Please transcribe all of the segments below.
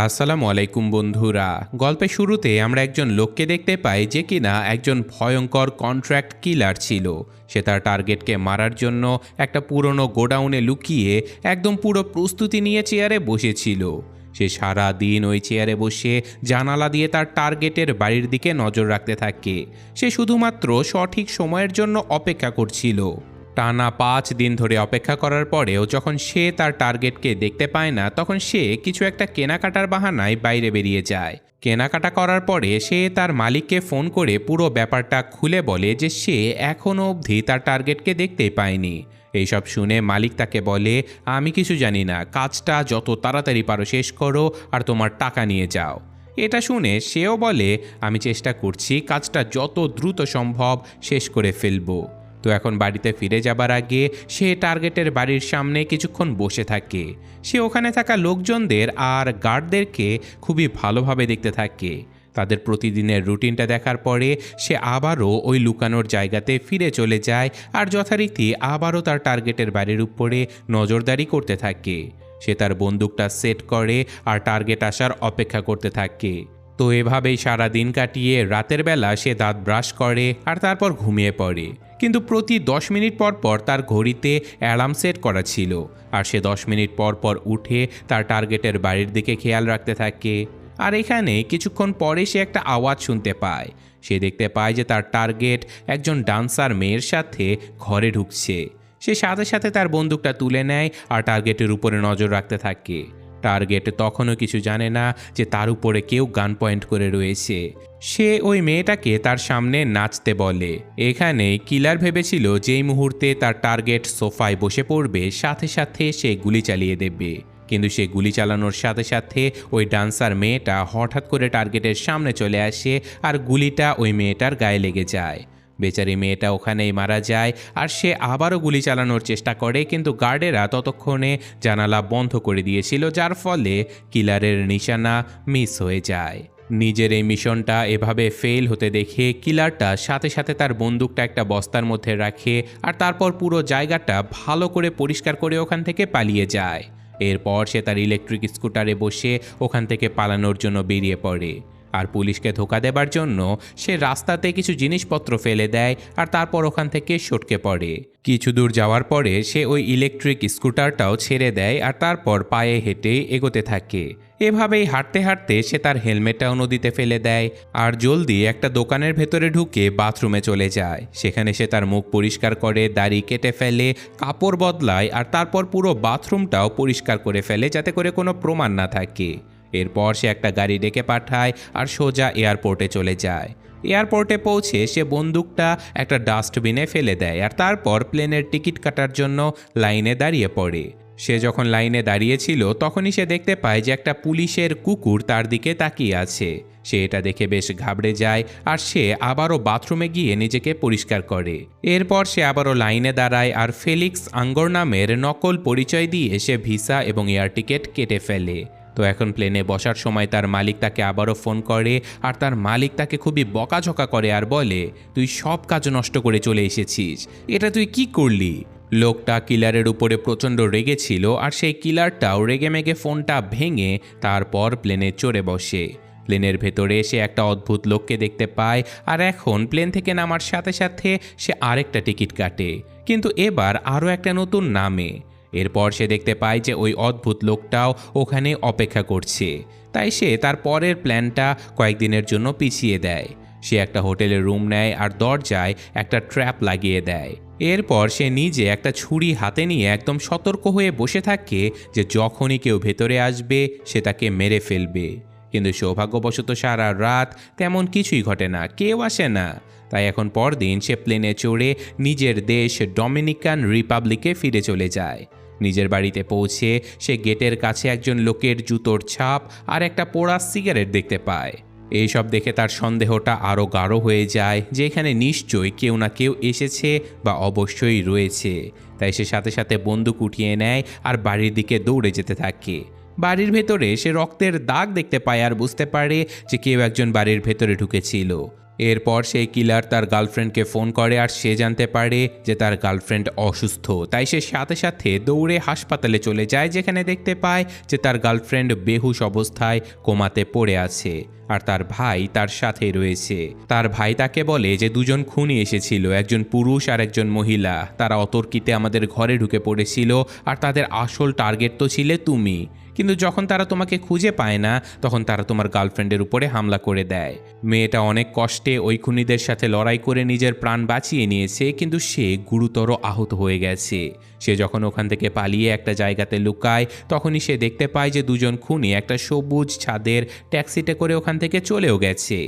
আসসালামু আলাইকুম বন্ধুরা। গল্পের শুরুতে আমরা একজন লোককে দেখতে পাই যে কিনা একজন ভয়ঙ্কর কন্ট্রাক্ট কিলার ছিল। সে তার টার্গেটকে মারার জন্য একটা পুরনো গোডাউনে লুকিয়ে একদম পুরো প্রস্তুতি নিয়ে চেয়ারে বসেছিল। সে সারা দিন ওই চেয়ারে বসে জানালা দিয়ে তার টার্গেটের বাড়ির দিকে নজর রাখতে থাকে। সে শুধুমাত্র সঠিক সময়ের জন্য অপেক্ষা করছিল। টানা 5 দিন ধরে অপেক্ষা করার পরেও যখন সে তার টার্গেটকে দেখতে পায় না, তখন সে কিছু একটা কেনাকাটার বাহানায় বাইরে বেরিয়ে যায়। কেনাকাটা করার পরে সে তার মালিককে ফোন করে পুরো ব্যাপারটা খুলে বলে যে সে এখনও অবধি তার টার্গেটকে দেখতেই পায়নি। এইসব শুনে মালিক তাকে বলে, আমি কিছু জানি না, কাজটা যত তাড়াতাড়ি পারো শেষ করো আর তোমার টাকা নিয়ে যাও। এটা শুনে সেও বলে, আমি চেষ্টা করছি কাজটা যত দ্রুত সম্ভব শেষ করে ফেলবো। তো এখন বাড়িতে ফিরে যাবার আগে সে টার্গেটের বাড়ির সামনে কিছুক্ষণ বসে থাকে। সে ওখানে থাকা লোকজনদের আর গার্ডদেরকে খুবই ভালোভাবে দেখতে থাকে। তাদের প্রতিদিনের রুটিনটা দেখার পরে সে আবারও ওই লুকানোর জায়গাতে ফিরে চলে যায় আর যথারীতি আবারও তার টার্গেটের বাড়ির উপরে নজরদারি করতে থাকে। সে তার বন্দুকটা সেট করে আর টার্গেট আসার অপেক্ষা করতে থাকে। তো এভাবেই সারা দিন কাটিয়ে রাতের বেলা সে দাঁত ব্রাশ করে আর তারপর ঘুমিয়ে পড়ে। কিন্তু প্রতি 10 মিনিট পর পর তার ঘড়িতে অ্যালার্ম সেট করা ছিল, আর সে 10 মিনিট পর পর উঠে তার টার্গেটের বাড়ির দিকে খেয়াল রাখতে থাকে। আর এখানে কিছুক্ষণ পরে সে একটা আওয়াজ শুনতে পায়। সে দেখতে পায় যে তার টার্গেট একজন ডান্সার মেয়ের সাথে ঘরে ঢুকছে। সে সাথে সাথে তার বন্দুকটা তুলে নেয় আর টার্গেটের উপরে নজর রাখতে থাকে। টার্গেট তখনও কিছু জানে না যে তার উপরে কেউ গান পয়েন্ট করে রয়েছে। সে ওই মেয়েটাকে তার সামনে নাচতে বলে। এখানেই কিলার ভেবেছিল যেই মুহূর্তে তার টার্গেট সোফায় বসে পড়বে সাথে সাথে সে গুলি চালিয়ে দেবে। কিন্তু সে গুলি চালানোর সাথে সাথে ওই ডান্সার মেয়েটা হঠাৎ করে টার্গেটের সামনে চলে আসে আর গুলিটা ওই মেয়েটার গায়ে লেগে যায়। বেচারি মেয়েটা ওখানেই মারা যায়। আর সে আবারও গুলি চালানোর চেষ্টা করে, কিন্তু গার্ডেরা ততক্ষণে জানালা বন্ধ করে দিয়েছিল, যার ফলে কিলারের নিশানা মিস হয়ে যায়। নিজের এই মিশনটা এভাবে ফেল হতে দেখে কিলারটা সাথে সাথে তার বন্দুকটা একটা বস্তার মধ্যে রাখে আর তারপর পুরো জায়গাটা ভালো করে পরিষ্কার করে ওখান থেকে পালিয়ে যায়। এরপর সে তার ইলেকট্রিক স্কুটারে বসে ওখান থেকে পালানোর জন্য বেরিয়ে পড়ে। আর পুলিশকে ধোঁকা দেবার জন্য সে রাস্তাতে কিছু জিনিসপত্র ফেলে দেয় আর তারপর ওখান থেকে সটকে পড়ে। কিছু দূর যাওয়ার পরে সে ওই ইলেকট্রিক স্কুটারটাও ছেড়ে দেয় আর তারপর পায়ে হেঁটে এগোতে থাকে। এভাবেই হাঁটতে হাঁটতে সে তার হেলমেটটাও নদীতে ফেলে দেয় আর জলদি একটা দোকানের ভেতরে ঢুকে বাথরুমে চলে যায়। সেখানে সে তার মুখ পরিষ্কার করে, দাড়ি কেটে ফেলে, কাপড় বদলায় আর তারপর পুরো বাথরুমটাও পরিষ্কার করে ফেলে যাতে করে কোনো প্রমাণ না থাকে। এরপর সে একটা গাড়ি ডেকে পাঠায় আর সোজা এয়ারপোর্টে চলে যায়। এয়ারপোর্টে পৌঁছে সে বন্দুকটা একটা ডাস্টবিনে ফেলে দেয় আর তারপর প্লেনের টিকিট কাটার জন্য লাইনে দাঁড়িয়ে পড়ে। সে যখন লাইনে দাঁড়িয়েছিল তখনই সে দেখতে পায় যে একটা পুলিশের কুকুর তার দিকে তাকিয়ে আছে। সে এটা দেখে বেশ ঘাবড়ে যায় আর সে আবারও বাথরুমে গিয়ে নিজেকে পরিষ্কার করে। এরপর সে আবারও লাইনে দাঁড়ায় আর ফেলিক্স আঙ্গর নামের নকল পরিচয় দিয়ে সে ভিসা এবং এয়ার টিকিট কেটে ফেলে। তো এখন প্লেনে বসার সময় তার মালিক তাকে আবারও ফোন করে আর তার মালিক তাকে খুবই বকাঝকা করে আর বলে, তুই সব কাজ নষ্ট করে চলে এসেছিস, এটা তুই কি করলি? লোকটা কিলারের উপরে প্রচণ্ড রেগেছিল আর সেই কিলারটাও রেগেমেগে ফোনটা ভেঙে তারপর প্লেনে চড়ে বসে। প্লেনের ভেতরে সে একটা অদ্ভুত লোককে দেখতে পায় আর এখন প্লেন থেকে নামার সাথে সাথে সে আরেকটা টিকিট কাটে, কিন্তু এবার আরও একটা নতুন নামে। এরপর সে দেখতে পায় যে ওই অদ্ভুত লোকটাও ওখানে অপেক্ষা করছে, তাই সে তার পরের প্ল্যানটা কয়েকদিনের জন্য পিছিয়ে দেয়। সে একটা হোটেলের রুম নেয় আর দরজায় একটা ট্র্যাপ লাগিয়ে দেয়। এরপর সে নিজে একটা ছুরি হাতে নিয়ে একদম সতর্ক হয়ে বসে থাকে যে যখনই কেউ ভেতরে আসবে সে তাকে মেরে ফেলবে। কিন্তু সৌভাগ্যবশত সারা রাত তেমন কিছুই ঘটে না, কেউ আসে না। তাই এখন পরদিন সে প্লেনে চড়ে নিজের দেশ ডমিনিকান রিপাবলিকে ফিরে চলে যায়। নিজের বাড়িতে পৌঁছে সে গেটের কাছে একজন লোকের জুতোর ছাপ আর একটা পোড়া সিগারেট দেখতে পায়। এইসব দেখে তার সন্দেহটা আরও গাঢ় হয়ে যায় যে এখানে নিশ্চয়ই কেউ না কেউ এসেছে বা অবশ্যই রয়েছে। তাই সে সাথে সাথে বন্দুক উঠিয়ে নেয় আর বাড়ির দিকে দৌড়ে যেতে থাকে। বাড়ির ভেতরে সে রক্তের দাগ দেখতে পায় আর বুঝতে পারে যে কেউ একজন বাড়ির ভেতরে ঢুকেছিল। এরপর সেই কিলার তার গার্লফ্রেন্ডকে ফোন করে আর সে জানতে পারে যে তার গার্লফ্রেন্ড অসুস্থ। তাই সে সাথে সাথে দৌড়ে হাসপাতালে চলে যায়, যেখানে দেখতে পায় যে তার গার্লফ্রেন্ড বেহুশ অবস্থায় কোমাতে পড়ে আছে আর তার ভাই তার সাথে রয়েছে। তার ভাই তাকে বলে যে দুজন খুনি এসেছিল, একজন পুরুষ আর একজন মহিলা। তারা অতর্কিতে আমাদের ঘরে ঢুকে পড়েছিল আর তাদের আসল টার্গেট তো ছিলে তুমি, কিন্তু যখন তারা তোমাকে খুঁজে পায় না তখন তারা তোমার গার্লফ্রেন্ডের উপরে হামলা করে দেয়। মেয়েটা অনেক কষ্টে ওই খুনিদের সাথে লড়াই করে নিজের প্রাণ বাঁচিয়ে নিয়েছে, কিন্তু সে গুরুতর আহত হয়ে গেছে। সে যখন ওখান থেকে পালিয়ে একটা জায়গাতে লুকায় তখনই সে দেখতে পায় যে দুজন খুনি একটা সবুজ ছাদের ট্যাক্সিতে করে ওখান থেকে চলেও গেছে।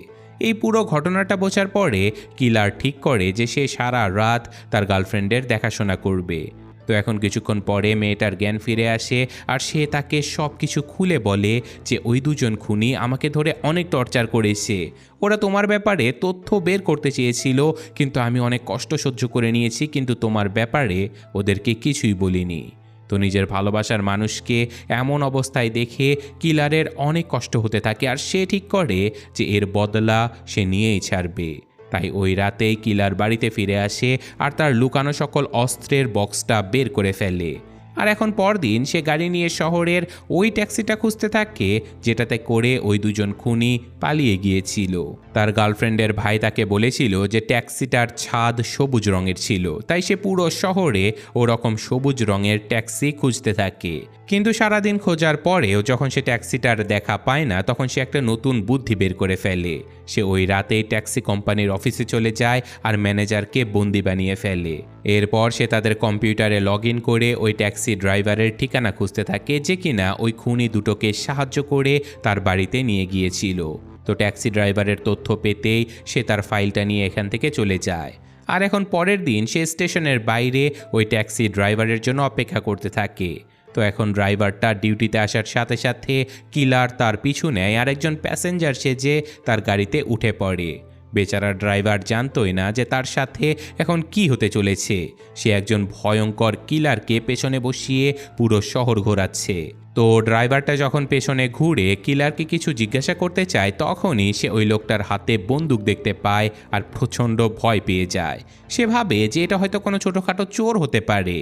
এই পুরো ঘটনাটা বোঝার পরে কিলার ঠিক করে যে সে সারা রাত তার গার্লফ্রেন্ডের দেখাশোনা করবে। তো এখন কিছুক্ষণ পরে মেয়েটার জ্ঞান ফিরে আসে আর সে তাকে সব কিছু খুলে বলে যে ওই দুজন খুনি আমাকে ধরে অনেক টর্চার করেছে। ওরা তোমার ব্যাপারে তথ্য বের করতে চেয়েছিল, কিন্তু আমি অনেক কষ্ট সহ্য করে নিয়েছি, কিন্তু তোমার ব্যাপারে ওদেরকে কিছুই বলিনি। তো নিজের ভালোবাসার মানুষকে এমন অবস্থায় দেখে কিলারের অনেক কষ্ট হতে থাকে আর সে ঠিক করে যে এর বদলা সে নিয়েই ছাড়বে। তাই ওই রাতেই কিলার বাড়িতে ফিরে আসে আর তার লুকানো সকল অস্ত্রের বক্সটা বের করে ফেলে। আর এখন পরদিন সে গাড়ি নিয়ে শহরের ওই ট্যাক্সিটা খুঁজতে থাকে যেটাতে করে ওই দুজন খুনি পালিয়ে গিয়েছিল। তার গার্লফ্রেন্ডের ভাই তাকে বলেছিল যে ট্যাক্সিটার ছাদ সবুজ রঙের ছিল, তাই সে পুরো শহরে ওরকম সবুজ রঙের ট্যাক্সি খুঁজতে থাকে। কিন্তু সারাদিন খোঁজার পরেও যখন সে ট্যাক্সিটার দেখা পায় না তখন সে একটা নতুন বুদ্ধি বের করে ফেলে। সে ওই রাতেই ট্যাক্সি কোম্পানির অফিসে চলে যায় আর ম্যানেজারকে বন্দি বানিয়ে ফেলে। এরপর সে তাদের কম্পিউটারে লগ ইন করে ওই ট্যাক্সি ড্রাইভারের ঠিকানা খুঁজতে থাকে, যে কিনা ওই খুনি দুটোকে সাহায্য করে তার বাড়িতে নিয়ে গিয়েছিল। তো ট্যাক্সি ড্রাইভারের তথ্য পেতেই সে তার ফাইলটা নিয়ে এখান থেকে চলে যায়। আর এখন পরের দিন সে স্টেশনের বাইরে ওই ট্যাক্সি ড্রাইভারের জন্য অপেক্ষা করতে থাকে। তো এখন ড্রাইভারটা ডিউটিতে আসার সাথে সাথে কিলার তার পিছু নেয় আর একজন প্যাসেঞ্জার সেজে তার গাড়িতে উঠে পড়ে। বেচারা ড্রাইভার জানতোই না যে তার সাথে এখন কি হতে চলেছে। সে একজন ভয়ঙ্কর কিলারকে পেছনে বসিয়ে পুরো শহর ঘোরাচ্ছে। তো ড্রাইভারটা যখন পেছনে ঘুরে কিলারকে কিছু জিজ্ঞাসা করতে চায় তখনই সে ওই লোকটার হাতে বন্দুক দেখতে পায় আর প্রচণ্ড ভয় পেয়ে যায়। সে ভাবে যে এটা হয়তো কোনো ছোটোখাটো চোর হতে পারে,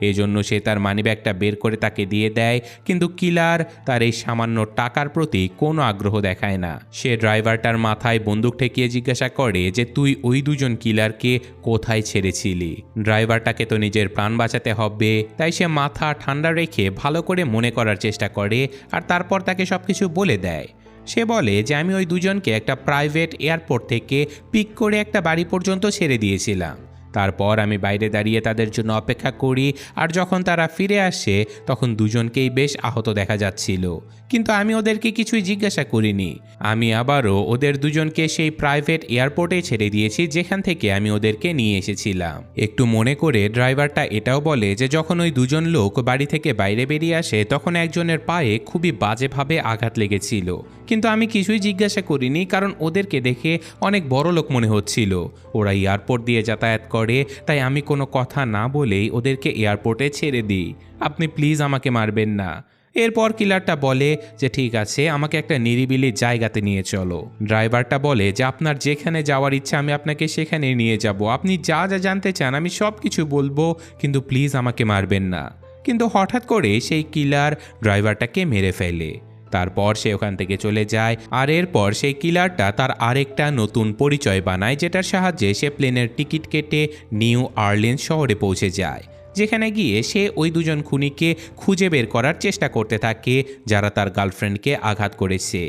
এজন্য সে তার মানিব্যাগটা বের করে তাকে দিয়ে দেয়। কিন্তু কিলার তার এই সামান্য টাকার প্রতি কোনো আগ্রহ দেখায় না। সে ড্রাইভারটার মাথায় বন্দুক ঠেকিয়ে জিজ্ঞাসা করে যে তুই ওই দুজন কিলারকে কোথায় ছেড়েছিলি। ড্রাইভারটাকে তো নিজের প্রাণ বাঁচাতে হবে, তাই সে মাথা ঠান্ডা রেখে ভালো করে মনে করার চেষ্টা করে আর তারপর তাকে সবকিছু বলে দেয়। সে বলে যে আমি ওই দুজনকে একটা প্রাইভেট এয়ারপোর্ট থেকে পিক করে একটা বাড়ি পর্যন্ত ছেড়ে দিয়েছিলাম। তারপর আমি বাইরে দাঁড়িয়ে তাদের জন্য অপেক্ষা করি আর যখন তারা ফিরে আসে তখন দুজনকেই বেশ আহত দেখা যাচ্ছিল, কিন্তু আমি ওদেরকে কিছুই জিজ্ঞাসা করিনি। আমি আবারও ওদের দুজনকে সেই প্রাইভেট এয়ারপোর্টে ছেড়ে দিয়েছি যেখান থেকে আমি ওদেরকে নিয়ে এসেছিলাম। একটু মনে করে ড্রাইভারটা এটাও বলে যে যখন ওই দুজন লোক বাড়ি থেকে বাইরে বেরিয়ে আসে তখন একজনের পায়ে খুবই বাজেভাবে আঘাত লেগেছিল, কিন্তু আমি কিছুই জিজ্ঞাসা করিনি কারণ ওদেরকে দেখে অনেক বড় লোক মনে হচ্ছিল। ওরা এয়ারপোর্ট দিয়ে যাতায়াত করে, তাই আমি কোনো কথা না বলেই ওদেরকে এয়ারপোর্টে ছেড়ে দিই। আপনি প্লিজ আমাকে মারবেন না। এরপর কিলারটা বলে যে ঠিক আছে, আমাকে একটা নিরিবিলি জায়গাতে নিয়ে চলো। ড্রাইভারটা বলে যে আপনার যেখানে যাওয়ার ইচ্ছা আমি আপনাকে সেখানে নিয়ে যাব, আপনি যা যা জানতে চান আমি সব কিছু বলবো, কিন্তু প্লিজ আমাকে মারবেন না। কিন্তু হঠাৎ করে সেই কিলার ড্রাইভারটাকে মেরে ফেলে। তারপর সে ওখান থেকে চলে যায় আর এরপর সেই কিলারটা তার আরেকটা নতুন পরিচয় বানায়, যেটার সাহায্যে সে প্লেনের টিকিট কেটে নিউ অরলিন্স শহরে পৌঁছে যায়, যেখানে গিয়ে সে ওই দুজন খুনিকে খুঁজে বের করার চেষ্টা করতে থাকে যারা তার গার্লফ্রেন্ডকে আঘাত করেছে।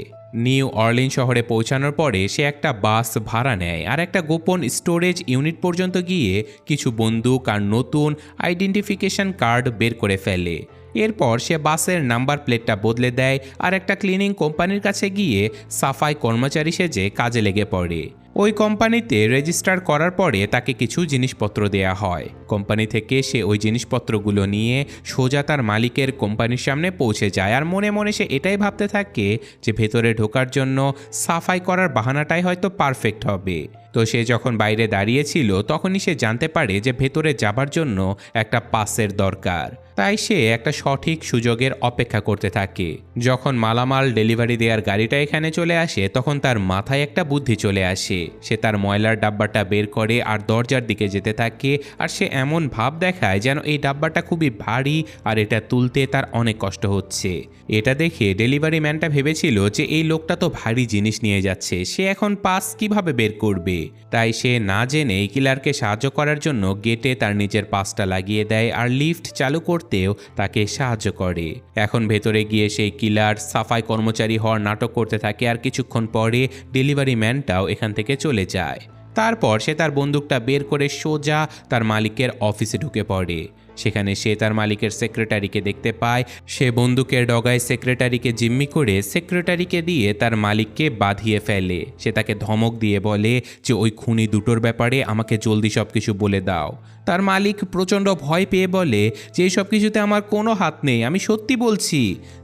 নিউ অরলিন শহরে পৌঁছানোর পরে সে একটা বাস ভাড়া নেয় আর একটা গোপন স্টোরেজ ইউনিট পর্যন্ত গিয়ে কিছু বন্দুক আর নতুন আইডেন্টিফিকেশন কার্ড বের করে ফেলে। এরপর সে বাসের নাম্বার প্লেটটা বদলে দেয় আর একটা ক্লিনিং কোম্পানির কাছে গিয়ে সাফাই কর্মচারী সেজে কাজে লেগে পড়ে। ওই কোম্পানিতে রেজিস্টার করার পরে তাকে কিছু জিনিসপত্র দেয়া হয়। কোম্পানি থেকে সে ওই জিনিসপত্রগুলো নিয়ে সোজা তার মালিকের কোম্পানির সামনে পৌঁছে যায় আর মনে মনে সে এটাই ভাবতে থাকে যে ভেতরে ঢোকার জন্য সাফাই করার বাহানাটাই হয়তো পারফেক্ট হবে। তো সে যখন বাইরে দাঁড়িয়েছিল তখনই সে জানতে পারে যে ভেতরে যাবার জন্য একটা পাসের দরকার। তাই সে একটা সঠিক সুযোগের অপেক্ষা করতে থাকে। যখন মালামাল ডেলিভারি দেওয়ার গাড়িটা এখানে চলে আসে তখন তার মাথায় একটা বুদ্ধি চলে আসে। সে তার ময়লার ডাব্বাটা বের করে আর দরজার দিকে যেতে থাকে, আর সে এমন ভাব দেখায় যেন এই ডাব্বাটা খুবই ভারী আর এটা তুলতে তার অনেক কষ্ট হচ্ছে। এটা দেখে ডেলিভারি ম্যানটা ভেবেছিল যে এই লোকটা তো ভারী জিনিস নিয়ে যাচ্ছে, সে এখন পাস কিভাবে বের করবে। তাই সে না জেনে কিলারকে সাহায্য করার জন্য গেটে তার নিজের পাসটা লাগিয়ে দেয় আর লিফট চালু করতেও তাকে সাহায্য করে। এখন ভেতরে গিয়ে সেই কিলার সাফাই কর্মচারী হওয়ার নাটক করতে থাকে, আর কিছুক্ষণ পরে ডেলিভারি ম্যানটাও এখান থেকে চলে যায়। তারপর সে তার বন্দুকটা বের করে সোজা তার মালিকের অফিসে ঢুকে পড়ে। সেখানে সে তার মালিকের সেক্রেটারিকে দেখতে পায়। সে বন্দুকের ডগায় সেক্রেটারিকে জিম্মি করে সেক্রেটারিকে দিয়ে তার মালিককে বাঁধিয়ে ফেলে। সে তাকে ধমক দিয়ে বলে যে ওই খুনি দুটোর ব্যাপারে আমাকে জলদি সব কিছু বলে দাও। তার মালিক প্রচণ্ড ভয় পেয়ে বলে যে এই সব কিছুতে আমার কোনো হাত নেই, আমি সত্যি বলছি।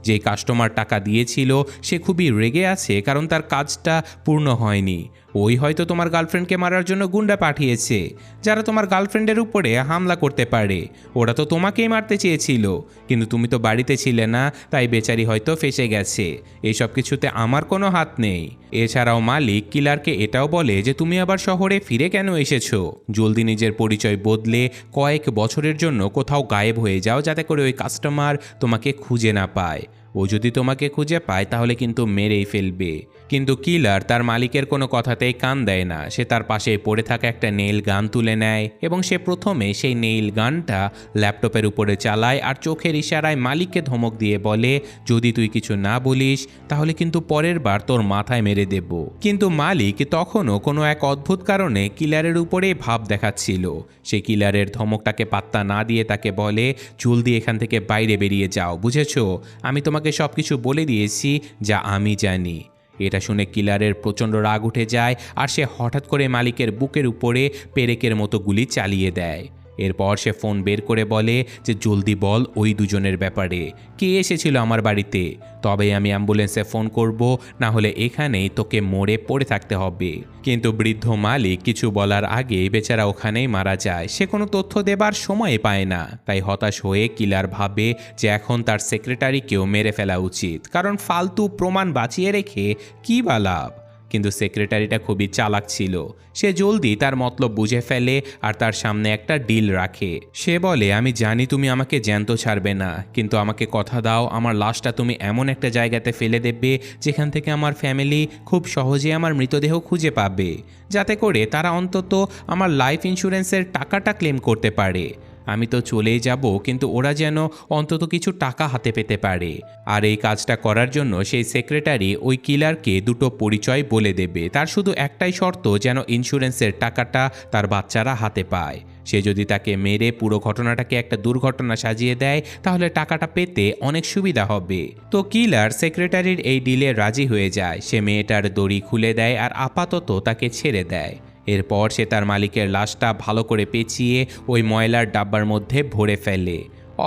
যে কাস্টমার টাকা দিয়েছিল সে খুবই রেগে আছে কারণ তার কাজটা পূর্ণ হয়নি। ওই হয়তো তোমার গার্লফ্রেন্ডকে মারার জন্য গুন্ডা পাঠিয়েছে, যারা তোমার গার্লফ্রেন্ডের উপরে হামলা করতে পারে। ওরা তো তোমাকেই মারতে চেয়েছিল, কিন্তু তুমি তো বাড়িতে ছিলে না, তাই বেচারি হয়তো ফেঁসে গেছে। এই সব কিছুতে আমার কোনো হাত নেই। এছাড়াও মালিক কিলারকে এটাও বলে যে তুমি আবার শহরে ফিরে কেন এসেছো? জলদি নিজের পরিচয় বদলে কয়েক বছরের জন্য কোথাও গায়েব হয়ে যাও, যাতে করে ওই কাস্টমার তোমাকে খুঁজে না পায়। ও যদি তোমাকে খুঁজে পায় তাহলে কিন্তু মেরেই ফেলবে। কিন্তু কিলার তার মালিকের কোনো কথাতেই কান দেয় না। সে তার পাশে পড়ে থাকা একটা নেইল গান তুলে নেয় এবং সে প্রথমে সেই নেইল গানটা ল্যাপটপের উপরে চালায় আর চোখের ইশারায় মালিককে ধমক দিয়ে বলে যদি তুই কিছু না বলিস তাহলে কিন্তু পরের বার তোর মাথায় মেরে দেব। কিন্তু মালিক তখনও কোনো এক অদ্ভুত কারণে কিলারের উপরেই ভাব দেখাচ্ছিল। সে কিলারের ধমকটাকে পাত্তা না দিয়ে তাকে বলে জলদি এখান থেকে বাইরে বেরিয়ে যাও, বুঝেছো? আমি তোমাকে সব কিছু বলে দিয়েছি যা আমি জানি। এটা শুনে কিলারের প্রচণ্ড রাগ উঠে যায় আর সে হঠাৎ করে মালিকের বুকের উপরে পেরেকের মতো গুলি চালিয়ে দেয়। এরপর সে ফোন বের করে বলে যে জলদি বল ওই দুজনের ব্যাপারে, কে এসেছিল আমার বাড়িতে, তবেই আমি অ্যাম্বুলেন্সে ফোন করব, না হলে এখানেই তোকে মরে পড়ে থাকতে হবে। কিন্তু বৃদ্ধ মালিক কিছু বলার আগে বেচারা ওখানেই মারা যায়। সে কোনো তথ্য দেবার সময় পায় না। তাই হতাশ হয়ে কিলার ভাবে যে এখন তার সেক্রেটারিকেও মেরে ফেলা উচিত, কারণ ফালতু প্রমাণ বাঁচিয়ে রেখে কী বা লাভ। কিন্তু সেক্রেটারিটা খুবই চালাক ছিল। সে জলদি তার মতলব বুঝে ফেলে আর তার সামনে একটা ডিল রাখে। সে বলে আমি জানি তুমি আমাকে জ্যান্ত ছাড়বে না, কিন্তু আমাকে কথা দাও আমার লাশটা তুমি এমন একটা জায়গাতে ফেলে দেবে যেখান থেকে আমার ফ্যামিলি খুব সহজে আমার মৃতদেহ খুঁজে পাবে, যাতে করে তারা অন্তত আমার লাইফ ইন্স্যুরেন্সের টাকাটা ক্লেম করতে পারে। আমি তো চলেই যাব, কিন্তু ওরা যেন অন্তত কিছু টাকা হাতে পেতে পারে। আর এই কাজটা করার জন্য সেই সেক্রেটারি ওই কিলারকে দুটো পরিচয় বলে দেবে। তার শুধু একটাই শর্ত, যেন ইন্স্যুরেন্সের টাকাটা তার বাচ্চারা হাতে পায়। সে যদি তাকে মেরে পুরো ঘটনাটাকে একটা দুর্ঘটনা সাজিয়ে দেয় তাহলে টাকাটা পেতে অনেক সুবিধা হবে। তো কিলার সেক্রেটারির এই ডিলে রাজি হয়ে যায়। সে মেয়েটার দড়ি খুলে দেয় আর আপাতত তাকে ছেড়ে দেয়। এরপর সে তার মালিকের লাশটা ভালো করে পেঁচিয়ে ওই ময়লার ডাব্বার মধ্যে ভরে ফেলে।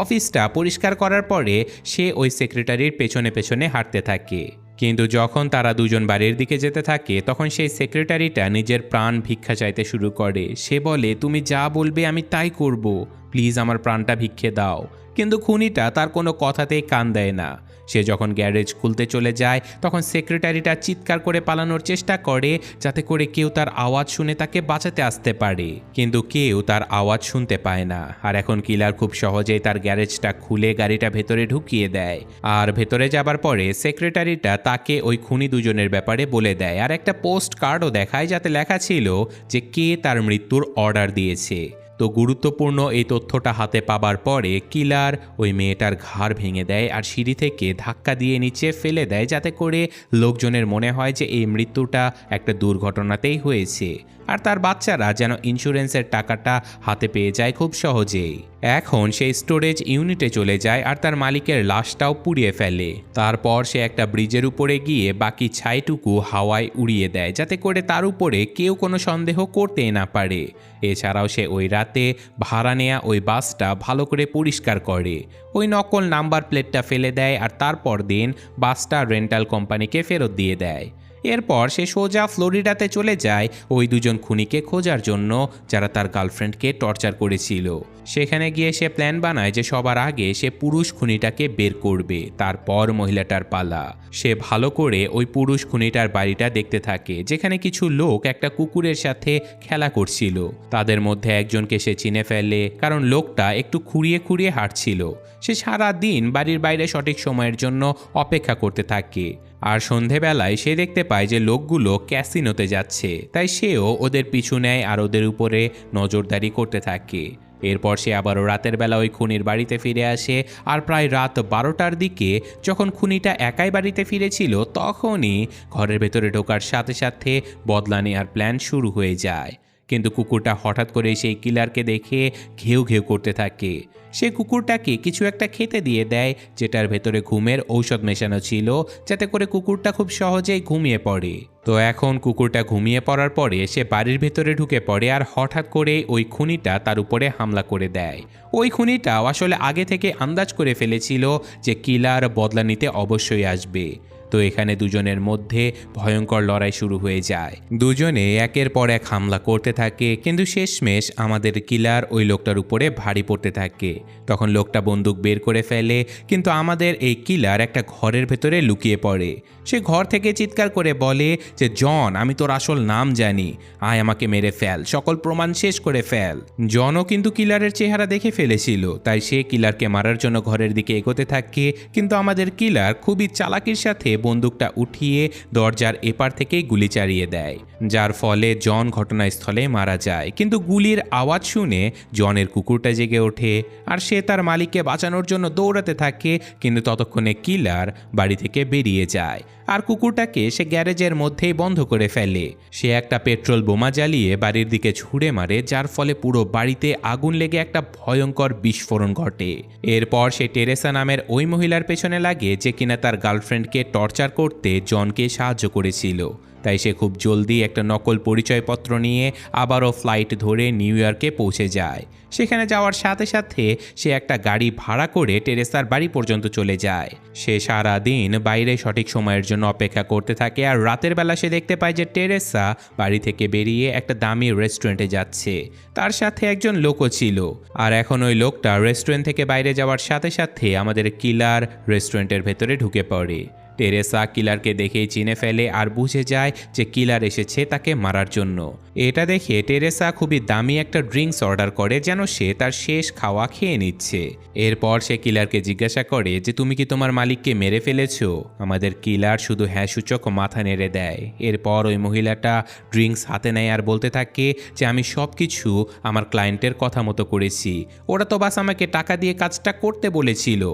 অফিসটা পরিষ্কার করার পরে সে ওই সেক্রেটারির পেছনে পেছনে হাঁটতে থাকে। কিন্তু যখন তারা দুজন বাড়ির দিকে যেতে থাকে তখন সেই সেক্রেটারিটা নিজের প্রাণ ভিক্ষা চাইতে শুরু করে। সে বলে তুমি যা বলবে আমি তাই করব, প্লিজ আমার প্রাণটা ভিক্ষে দাও। কিন্তু খুনিটা তার কোনো কথাতেই কান দেয় না। সে যখন গ্যারেজ খুলতে চলে যায় তখন সেক্রেটারিটা চিৎকার করে পালানোর চেষ্টা করে, যাতে করে কেউ তার আওয়াজ শুনে তাকে বাঁচাতে আসতে পারে, কিন্তু কেউ তার আওয়াজ শুনতে পায় না। আর এখন কিলার খুব সহজেই তার গ্যারেজটা খুলে গাড়িটা ভেতরে ঢুকিয়ে দেয়। আর ভেতরে যাবার পরে সেক্রেটারিটা তাকে ওই খুনি দুজনের ব্যাপারে বলে দেয় আর একটা পোস্ট কার্ডও দেখায়, যাতে লেখা ছিল যে কে তার মৃত্যুর অর্ডার দিয়েছে। তো গুরুত্বপূর্ণ এই তথ্যটা হাতে পাবার পরে কিলার ওই মেয়েটার ঘাড় ভেঙে দেয় আর সিঁড়ি থেকে ধাক্কা দিয়ে নিচে ফেলে দেয়, যাতে করে লোকজনের মনে হয় যে এই মৃত্যুটা একটা দুর্ঘটনাতেই হয়েছে আর তার বাচ্চারা যেন ইন্স্যুরেন্সের টাকাটা হাতে পেয়ে যায় খুব সহজেই। এখন সেই স্টোরেজ ইউনিটে চলে যায় আর তার মালিকের লাশটাও পুড়িয়ে ফেলে। তারপর সে একটা ব্রিজের উপরে গিয়ে বাকি ছাইটুকু হাওয়ায় উড়িয়ে দেয়, যাতে করে তার উপরে কেউ কোনো সন্দেহ করতেই না পারে। এছাড়াও সে ওই রাতে ভাড়া নেয়া ওই বাসটা ভালো করে পরিষ্কার করে, ওই নকল নাম্বার প্লেটটা ফেলে দেয় আর তারপর দিন বাসটা রেন্টাল কোম্পানিকে ফেরত দিয়ে দেয়। এরপর সে সোজা ফ্লোরিডাতে চলে যায় ওই দুজন খুনিকে খোঁজার জন্য যারা তার গার্লফ্রেন্ডকে টর্চার করেছিল। সেখানে গিয়ে সে প্ল্যান বানায় যে সবার আগে সে পুরুষ খুনিটাকে বের করবে, তারপর মহিলাটার পালা। সে ভালো করে ওই পুরুষ খুনিটার বাড়িটা দেখতে থাকে, যেখানে কিছু লোক একটা কুকুরের সাথে খেলা করছিল। তাদের মধ্যে একজনকে সে চিনে ফেলে, কারণ লোকটা একটু খুঁড়িয়ে খুঁড়িয়ে হাঁটছিল। সে সারা দিন বাড়ির বাইরে সঠিক সময়ের জন্য অপেক্ষা করতে থাকে। আর সন্ধেবেলায় সে দেখতে পায় যে লোকগুলো ক্যাসিনোতে যাচ্ছে, তাই সেও ওদের পিছু নেয় আর ওদের উপরে নজরদারি করতে থাকে। এরপর সে আবারও রাতের বেলা ওই খুনির বাড়িতে ফিরে আসে, আর প্রায় রাত 12টার দিকে যখন খুনিটা একাই বাড়িতে ফিরেছিল, তখনই ঘরের ভেতরে ঢোকার সাথে সাথে বদলা নেওয়ার প্ল্যান শুরু হয়ে যায়। কিন্তু কুকুরটা হঠাৎ করে সেই কিলারকে দেখে ঘেউ ঘেউ করতে থাকে। সে কুকুরটাকে কিছু একটা খেতে দিয়ে দেয়, যেটার ভেতরে ঘুমের ঔষধ মেশানো ছিল, যাতে করে কুকুরটা খুব সহজেই ঘুমিয়ে পড়ে। তো এখন কুকুরটা ঘুমিয়ে পড়ার পরে সে বাড়ির ভেতরে ঢুকে পড়ে, আর হঠাৎ করে ওই খুনিটা তার উপরে হামলা করে দেয়। ওই খুনিটাও আসলে আগে থেকে আন্দাজ করে ফেলেছিল যে কিলার বদলা নিতে অবশ্যই আসবে। তো এখানে দুজনের মধ্যে ভয়ঙ্কর লড়াই শুরু হয়ে যায়। দুজনে একের পর এক হামলা করতে থাকে, কিন্তু শেষমেশ আমাদের কিলার ওই লোকটার উপরে ভারী পড়তে থাকে। তখন লোকটা বন্দুক বের করে ফেলে, কিন্তু আমাদের এই কিলার একটা ঘরের ভেতরে লুকিয়ে পড়ে। সে ঘর থেকে চিৎকার করে বলে যে, জন, আমি তোর আসল নাম জানি, আয় আমাকে মেরে ফেল, সকল প্রমাণ শেষ করে ফেল। জনও কিন্তু কিলারের চেহারা দেখে ফেলেছিল, তাই সে কিলারকে মারার জন্য ঘরের দিকে এগোতে থাকে। কিন্তু আমাদের কিলার খুবই চালাকির সাথে বন্দুকটা উঠিয়ে দরজার এপার থেকেই গুলি চালিয়ে দেয়, যার ফলে জন ঘটনাস্থলে মারা যায়। কিন্তু গুলির আওয়াজ শুনে জনের কুকুরটা জেগে ওঠে, আর সে তার মালিককে বাঁচানোর জন্য দৌড়াতে থাকে। কিন্তু ততক্ষণে কিলার বাড়ি থেকে বেরিয়ে যায়, আর কুকুরটাকে সে গ্যারেজের মধ্যেই বন্ধ করে ফেলে। সে একটা পেট্রোল বোমা জ্বালিয়ে বাড়ির দিকে ছুঁড়ে মারে, যার ফলে পুরো বাড়িতে আগুন লেগে একটা ভয়ঙ্কর বিস্ফোরণ ঘটে। এরপর সে টেরেসা নামের ওই মহিলার পেছনে লাগে, যে কিনা তার গার্লফ্রেন্ডকে টর্চার করতে জনকে সাহায্য করেছিল। তাই সে খুব জলদি একটা নকল পরিচয়পত্র নিয়ে আবারও ফ্লাইট ধরে নিউ ইয়র্কে পৌঁছে যায়। সেখানে যাওয়ার সাথে সাথে সে একটা গাড়ি ভাড়া করে টেরেসার বাড়ি পর্যন্ত চলে যায়। সে সারা দিন বাইরে সঠিক সময়ের জন্য অপেক্ষা করতে থাকে, আর রাতের বেলা সে দেখতে পায় যে টেরেসা বাড়ি থেকে বেরিয়ে একটা দামি রেস্টুরেন্টে যাচ্ছে। তার সাথে একজন লোকও ছিল, আর এখন ওই লোকটা রেস্টুরেন্ট থেকে বাইরে যাওয়ার সাথে সাথে আমাদের কিলার রেস্টুরেন্টের ভেতরে ঢুকে পড়ে। টেরেসা কিলারকে দেখেই চিনে ফেলে আর বুঝে যায় যে কিলার এসেছে তাকে মারার জন্য। এটা দেখে টেরেসা খুবই দামি একটা ড্রিঙ্কস অর্ডার করে, যেন সে তার শেষ খাওয়া খেয়ে নিচ্ছে। এরপর সে কিলারকে জিজ্ঞাসা করে যে, তুমি কি তোমার মালিককে মেরে ফেলেছো? আমাদের কিলার শুধু হ্যাঁ সূচক মাথা নেড়ে দেয়। এরপর ওই মহিলাটা ড্রিঙ্কস হাতে নেয় আর বলতে থাকে যে, আমি সব কিছু আমার ক্লায়েন্টের কথা মতো করেছি, ওরা তো বাস আমাকে টাকা দিয়ে কাজটা করতে বলেছিল,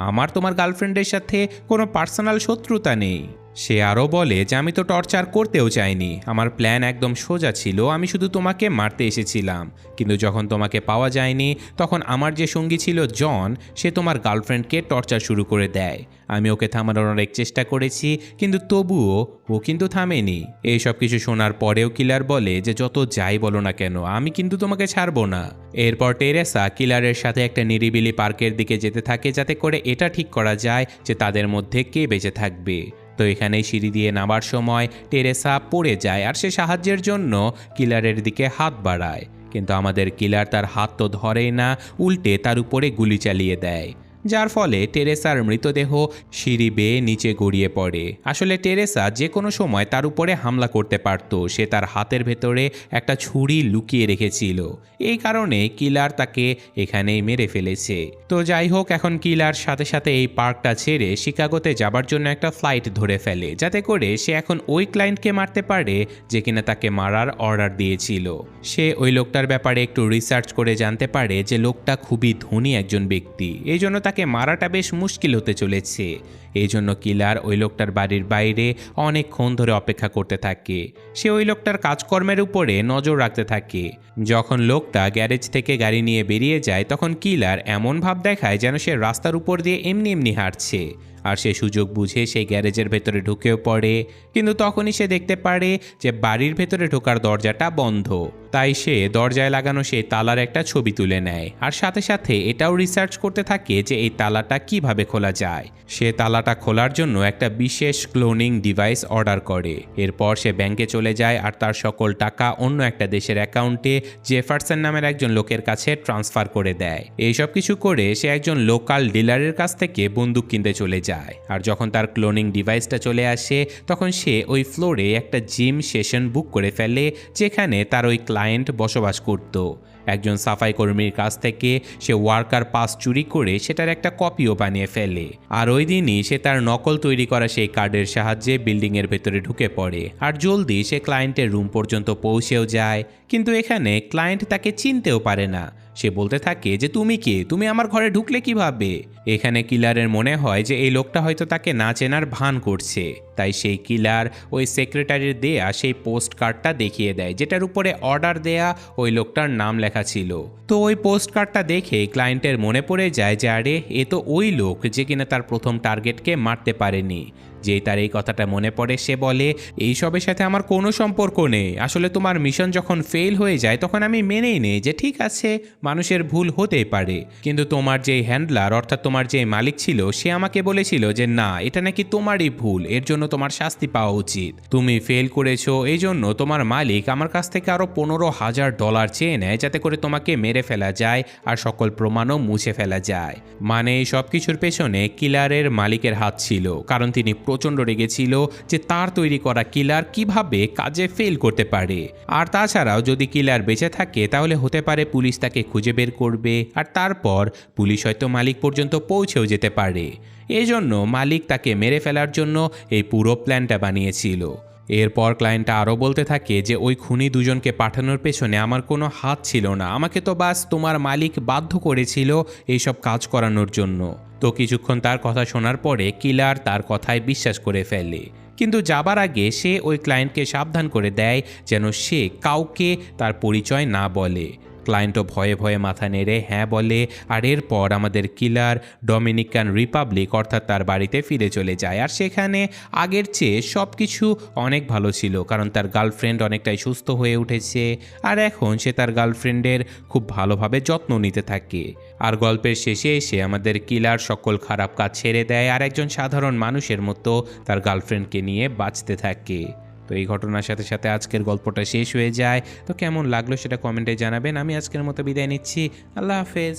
আমার তোমার গার্লফ্রেন্ডের সাথে কোনো পার্সোনাল শত্রুতা নেই। সে আরও বলে যে, আমি তো টর্চার করতেও চাইনি, আমার প্ল্যান একদম সোজা ছিল, আমি শুধু তোমাকে মারতে এসেছিলাম। কিন্তু যখন তোমাকে পাওয়া যায়নি, তখন আমার যে সঙ্গী ছিল জন, সে তোমার গার্লফ্রেন্ডকে টর্চার শুরু করে দেয়। আমি ওকে থামানোর অনেক চেষ্টা করেছি, কিন্তু তবুও ও কিন্তু থামেনি। এই সব কিছু শোনার পরেও কিলার বলে যে, যত যাই বলো না কেন, আমি কিন্তু তোমাকে ছাড়বো না। এরপর টেরেসা কিলারের সাথে একটা নিরিবিলি পার্কের দিকে যেতে থাকে, যাতে করে এটা ঠিক করা যায় যে তাদের মধ্যে কে বেঁচে থাকবে। তো এখানেই সিঁড়ি দিয়ে নামার সময় টেরেসা পড়ে যায়, আর সে সাহায্যের জন্য কিলারের দিকে হাত বাড়ায়। কিন্তু আমাদের কিলার তার হাত তো ধরেই না, উল্টে তার উপরে গুলি চালিয়ে দেয়, যার ফলে টেরেসার মৃতদেহ সিঁড়ি বেয়ে নিচে গড়িয়ে পড়ে। আসলে টেরেসা যে কোনো সময় তার উপরে হামলা করতে পারত, সে তার হাতের ভেতরে একটা ছুরি লুকিয়ে রেখেছিল। এই কারণে কিলার তাকে এখানেই মেরে ফেলেছে। তো যাই হোক, এখন কিলার সাথে সাথে এই পার্কটা ছেড়ে শিকাগোতে যাবার জন্য একটা ফ্লাইট ধরে ফেলে, যাতে করে সে এখন ওই ক্লায়েন্টকে মারতে পারে যে কিনা তাকে মারার অর্ডার দিয়েছিল। সে ওই লোকটার ব্যাপারে একটু রিসার্চ করে জানতে পারে যে লোকটা খুবই ধনী একজন ব্যক্তি, এই জন্য তাকে মারাটা বেশ মুশকিল হতে চলেছে। এই জন্য কিলার ওই লোকটার বাড়ির বাইরে অনেকক্ষণ ধরে অপেক্ষা করতে থাকে। সে ওই লোকটার কাজকর্মের উপরে নজর রাখতে থাকে। যখন লোকটা গ্যারেজ থেকে গাড়ি নিয়ে বেরিয়ে যায়, তখন কিলার এমন ভাব দেখায় যেন সে রাস্তার উপর দিয়ে এমনি এমনি হাঁটছে। আর সে সুযোগ বুঝে সেই গ্যারেজের ভেতরে ঢুকেও পড়ে। কিন্তু তখনই সে দেখতে পারে যে বাড়ির ভেতরে ঢোকার দরজাটা বন্ধ। তাই সে দরজায় লাগানো সেই তালার একটা ছবি তুলে নেয়, আর সাথে সাথে এটাও রিসার্চ করতে থাকে যে এই তালাটা কিভাবে খোলা যায়। সে তালাটা খোলার জন্য একটা বিশেষ ক্লোনিং ডিভাইস অর্ডার করে। এরপর সে ব্যাংকে চলে যায় আর তার সকল টাকা অন্য একটা দেশের অ্যাকাউন্টে জেফারসন নামের একজন লোকের কাছে ট্রান্সফার করে দেয়। এইসব কিছু করে সে একজন লোকাল ডিলারের কাছ থেকে বন্দুক কিনতে চলে যায়। আর যখন তার ক্লোনিং ডিভাইসটা চলে আসে তখন সে ওই ফ্লোরে একটা জিম সেশন বুক করে ফেলে, যেখানে তার ওই ক্লায়েন্ট বসবাস করত। একজন সাফাই কর্মীর কাছ থেকে সে ওয়ার্কার পাস চুরি করে সেটার একটা কপিও বানিয়ে ফেলে। আর ওই দিনই সে তার নকল তৈরি করা সেই কার্ডের সাহায্যে বিল্ডিংয়ের ভেতরে ঢুকে পড়ে আর জলদি সে ক্লায়েন্টের রুম পর্যন্ত পৌঁছেও যায়। কিন্তু এখানে ক্লায়েন্ট তাকে চিনতেও পারে না। সে বলতে থাকে যে তুমি কে, তুমি আমার ঘরে ঢুকলে কিভাবে। এখানে কিলারের মনে হয় যে এই লোকটা হয়তো তাকে না চেনার ভান করছে। তাই সেই কিলার ওই সেক্রেটারির দেয়া সেই পোস্ট কার্ডটা দেখিয়ে দেয়, যেটার উপরে অর্ডার দেয়া ওই লোকটার নাম লেখা ছিল। তো ওই পোস্ট কার্ডটা দেখে ক্লায়েন্টের মনে পড়ে যায় যে আরে এ তো ওই লোক যে কিনা তার প্রথম টার্গেটকে মারতে পারেনি। যেই তার এই কথাটা মনে পড়ে সে বলে, এইসবের সাথে আমার কোনো সম্পর্ক নেই। আসলে তোমার মিশন যখন ফেল হয়ে যায় তখন আমি মেনেই নেই যে ঠিক আছে, মানুষের ভুল হতেই পারে। কিন্তু তোমার যেই হ্যান্ডলার অর্থাৎ তোমার যে মালিক ছিল সে আমাকে বলেছিল যে না, এটা নাকি তোমারই ভুল, এর জন্য তোমার শাস্তি পাওয়া উচিত। তুমি ফেল করেছো, এই জন্য তোমার মালিক আমার কাছ থেকে আরও $15,000 চেয়ে নেয় যাতে করে তোমাকে মেরে ফেলা যায় আর সকল প্রমাণও মুছে ফেলা যায়। মানে এই সব কিছুর পেছনে কিলারের মালিকের হাত ছিল, কারণ তিনি প্রচণ্ড রেগেছিল যে তার তৈরি করা কিলার কিভাবে কাজে ফেল করতে পারে। আর তাছাড়াও যদি কিলার বেঁচে থাকে তাহলে হতে পারে পুলিশ তাকে খুঁজে বের করবে, আর তারপর পুলিশ হয়তো মালিক পর্যন্ত পৌঁছেও যেতে পারে। এজন্য মালিক তাকে মেরে ফেলার জন্য এই পুরো প্ল্যানটা বানিয়েছিল। এরপর ক্লায়েন্টটা আরও বলতে থাকে যে ওই খুনি দুজনকে পাঠানোর পেছনে আমার কোনো হাত ছিল না, আমাকে তো বাস তোমার মালিক বাধ্য করেছিল এইসব কাজ করানোর জন্য। তো কিছুক্ষণ তার কথা শোনার পরে কিলার তার কথায় বিশ্বাস করে ফেলে। কিন্তু যাবার আগে সে ওই ক্লায়েন্টকে সাবধান করে দেয় যেন সে কাউকে তার পরিচয় না বলে। ক্লায়েন্টও ভয়ে ভয়ে মাথা নেড়ে হ্যাঁ বলে। আর এরপর আমাদের কিলার ডমিনিকান রিপাবলিক অর্থাৎ তার বাড়িতে ফিরে চলে যায়। আর সেখানে আগের চেয়ে সব কিছু অনেক ভালো ছিল, কারণ তার গার্লফ্রেন্ড অনেকটাই সুস্থ হয়ে উঠেছে। আর এখন সে তার গার্লফ্রেন্ডের খুব ভালোভাবে যত্ন নিতে থাকে। আর গল্পের শেষে এসে আমাদের কিলার সকল খারাপ কাজ ছেড়ে দেয় আর একজন সাধারণ মানুষের মতো তার গার্লফ্রেন্ডকে নিয়ে বাঁচতে থাকে। তো এই ঘটনার সাথে সাথে আজকের গল্পটা শেষ হয়ে যায়। তো কেমন লাগলো সেটা কমেন্টে জানাবেন। আমি আজকের মতো বিদায় নিচ্ছি। আল্লাহ হাফেজ।